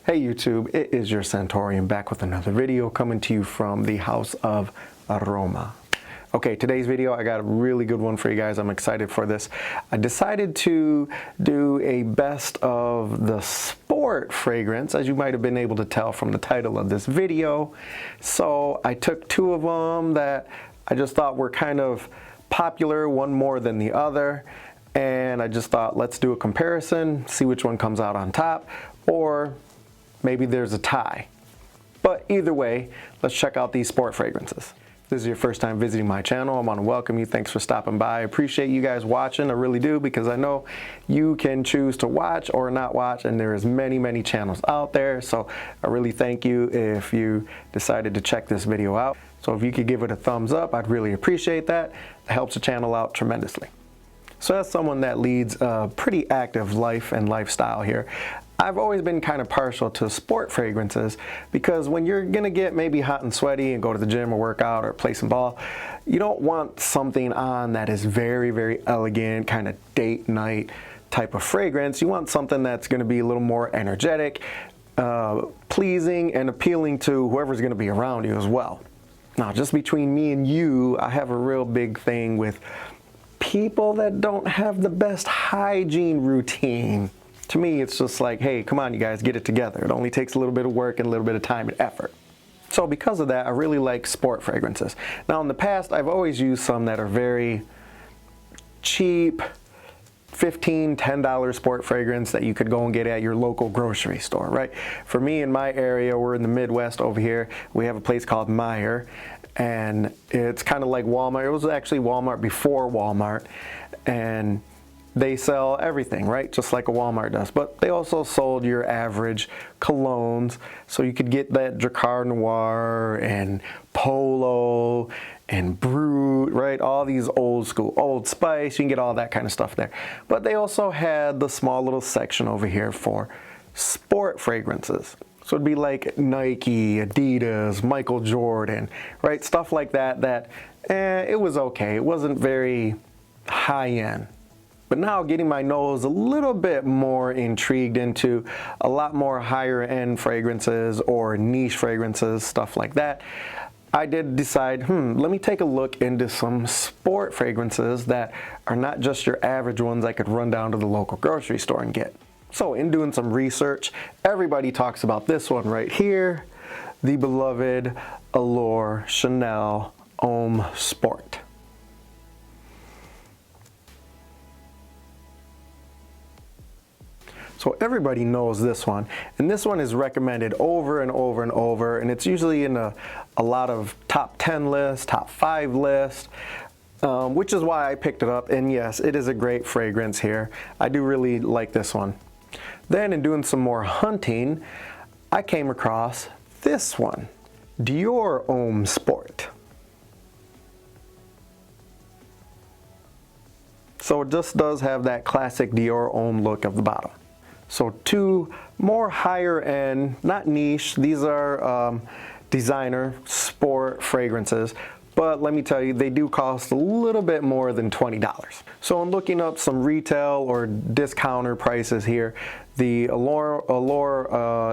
Hey YouTube, it is your Centaurian back with another video coming to you from the House of Aroma. Okay, today's video, I got a really good one for you guys. I'm excited for this. I decided to do a best of the sport fragrance, as you might have been able to tell from the title of this video. So I took two of them that I just thought were kind of popular, one more than the other. And I just thought, let's do a comparison, see which one comes out on top, or maybe there's a tie. But either way, let's check out these sport fragrances. If this is your first time visiting my channel, I want to welcome you. Thanks for stopping by. I appreciate you guys watching. I really do, because I know you can choose to watch or not watch, and there is many channels out there. So I really thank you if you decided to check this video out. So if you could give it a thumbs up, I'd really appreciate that. It helps the channel out tremendously. So as someone that leads a pretty active life and lifestyle here, I've always been kind of partial to sport fragrances, because when you're gonna get maybe hot and sweaty and go to the gym or work out or play some ball, you don't want something on that is very elegant, kind of date night type of fragrance. You want something that's gonna be a little more energetic, pleasing and appealing to whoever's gonna be around you as well. Now, just between me and you, I have a real big thing with people that don't have the best hygiene routine. To me, it's just like, hey, come on, you guys, get it together. It only takes a little bit of work and a little bit of time and effort. So because of that, I really like sport fragrances. Now, in the past, I've always used some that are very cheap, $15, $10 sport fragrance that you could go and get at your local grocery store, right? For me, in my area, we're in the Midwest over here, we have a place called Meijer, and it's kind of like Walmart. It was actually Walmart before Walmart, and they sell everything, right? Just like a Walmart does. But they also sold your average colognes. So you could get that Drakkar Noir and Polo and Brut, right? All these old school, Old Spice, you can get all that kind of stuff there. But they also had the small little section over here for sport fragrances. So it'd be like Nike, Adidas, Michael Jordan, right? Stuff like that, it was okay. It wasn't very high end. But now getting my nose a little bit more intrigued into a lot more higher end fragrances or niche fragrances, stuff like that, I did decide, let me take a look into some sport fragrances that are not just your average ones I could run down to the local grocery store and get. So in doing some research, everybody talks about this one right here, the beloved Allure Homme Sport. So everybody knows this one, and this one is recommended over and over and over, and it's usually in a lot of top 10 lists, top 5 lists, which is why I picked it up. And yes, it is a great fragrance here. I do really like this one. Then in doing some more hunting, I came across this one, Dior Homme Sport. So it just does have that classic Dior Homme look of the bottle. So two more higher end, not niche, these are designer sport fragrances, but let me tell you, they do cost a little bit more than $20. So I'm looking up some retail or discounter prices here. The Allure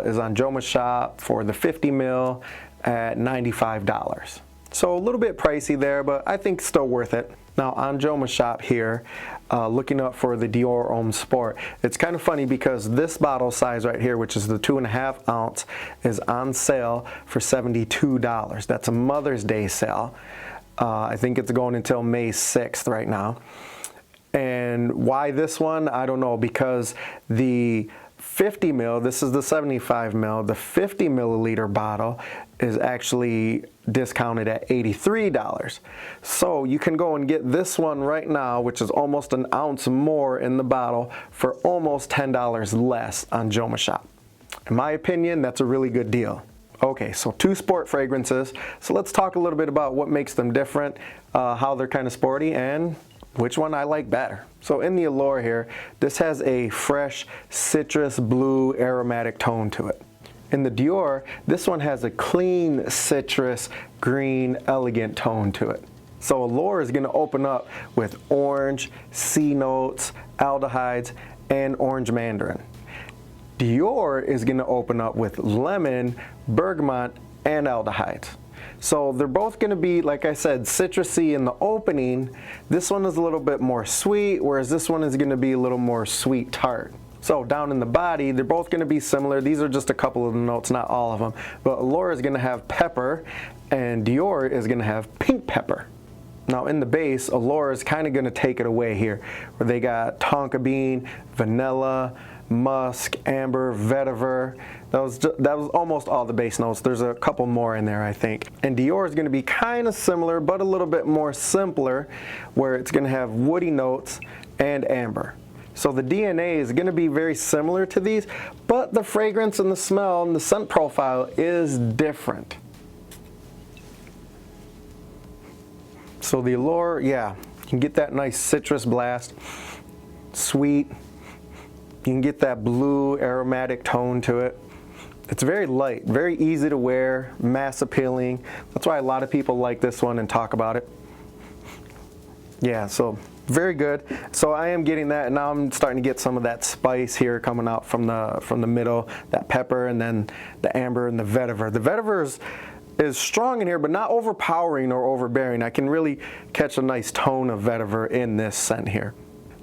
is on Joma Shop for the 50 ml at $95. So a little bit pricey there, but I think still worth it. Now on Joma Shop here, looking up for the Dior Homme Sport, it's kind of funny because this bottle size right here, which is the 2.5 ounce, is on sale for $72. That's a Mother's Day sale. I think it's going until May 6th right now. And why this one? I don't know, because the 50 ml, this is the 75 ml, the 50 milliliter bottle is actually discounted at $83. So you can go and get this one right now, which is almost an ounce more in the bottle, for almost $10 less on Joma Shop. In my opinion, that's a really good deal. Okay, so two sport fragrances. So let's talk a little bit about what makes them different, how they're kind of sporty, and which one I like better. So in the Allure here, this has a fresh citrus blue aromatic tone to it. In the Dior, this one has a clean citrus green elegant tone to it. So Allure is going to open up with orange, C notes, aldehydes, and orange mandarin. Dior is going to open up with lemon, bergamot, and aldehydes. So they're both going to be, like I said, citrusy in the opening. This one is a little bit more sweet, whereas this one is going to be a little more sweet tart. So down in the body, they're both going to be similar. These are just a couple of the notes, not all of them. But Allure is going to have pepper, and Dior is going to have pink pepper. Now in the base, Allure is kind of going to take it away here, where they got tonka bean, vanilla, musk, amber, vetiver. That was almost all the base notes. There's a couple more in there, I think. And Dior is going to be kind of similar, but a little bit more simpler, where it's going to have woody notes and amber. So the DNA is going to be very similar to these, but the fragrance and the smell and the scent profile is different. So the Allure, yeah, you can get that nice citrus blast, sweet. You can get that blue aromatic tone to it. It's very light, very easy to wear, mass appealing. That's why a lot of people like this one and talk about it. Yeah, so very good. So I am getting that, and now I'm starting to get some of that spice here coming out from the middle, that pepper, and then the amber and the vetiver. The vetiver is strong in here, but not overpowering or overbearing. I can really catch a nice tone of vetiver in this scent here.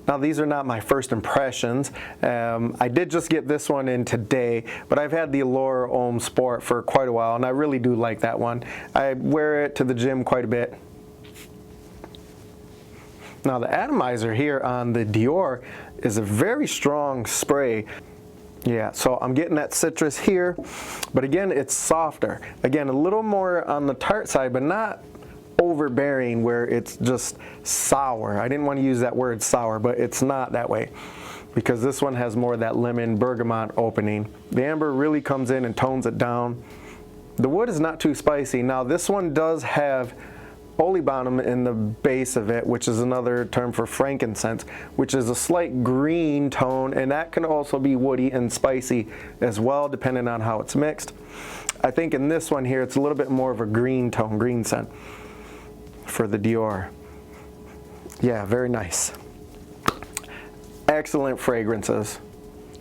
Now these are not my first impressions. I did just get this one in today, but I've had the Allure Home Sport for quite a while, and I really do like that one. I wear it to the gym quite a bit. Now the atomizer here on the Dior is a very strong spray. Yeah, so I'm getting that citrus here, but again, it's softer. Again, a little more on the tart side, but not overbearing where it's just sour. I didn't want to use that word sour, but it's not that way, because this one has more of that lemon bergamot opening. The amber really comes in and tones it down. The wood is not too spicy. Now this one does have olibanum in the base of it, which is another term for frankincense, which is a slight green tone, and that can also be woody and spicy as well, depending on how it's mixed. I think in this one here, it's a little bit more of a green tone, green scent for the Dior. Yeah, very nice. Excellent fragrances.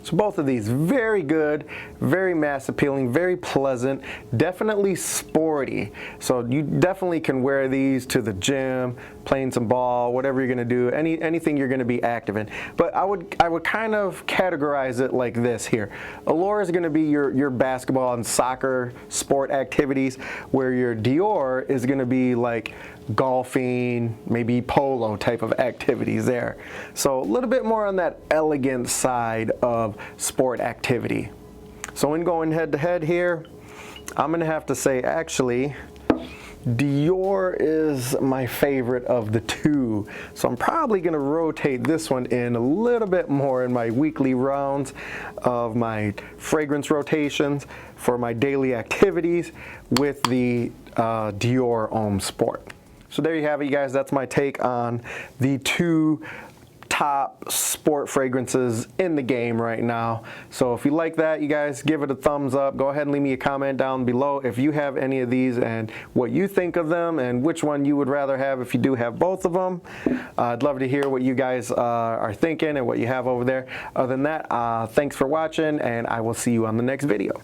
So both of these, very good, very mass appealing, very pleasant, definitely sporty. So you definitely can wear these to the gym, playing some ball, whatever you're gonna do, anything you're gonna be active in. But I would kind of categorize it like this here. Allure is gonna be your basketball and soccer sport activities, where your Dior is gonna be like golfing, maybe polo type of activities there. So a little bit more on that elegant side of sport activity. So in going head to head here, I'm gonna have to say actually Dior is my favorite of the two. So I'm probably gonna rotate this one in a little bit more in my weekly rounds of my fragrance rotations for my daily activities with the Dior Homme Sport. So there you have it, you guys. That's my take on the two top sport fragrances in the game right now. So if you like that, you guys, give it a thumbs up. Go ahead and leave me a comment down below if you have any of these and what you think of them and which one you would rather have if you do have both of them. I'd love to hear what you guys are thinking and what you have over there. Other than that, thanks for watching, and I will see you on the next video.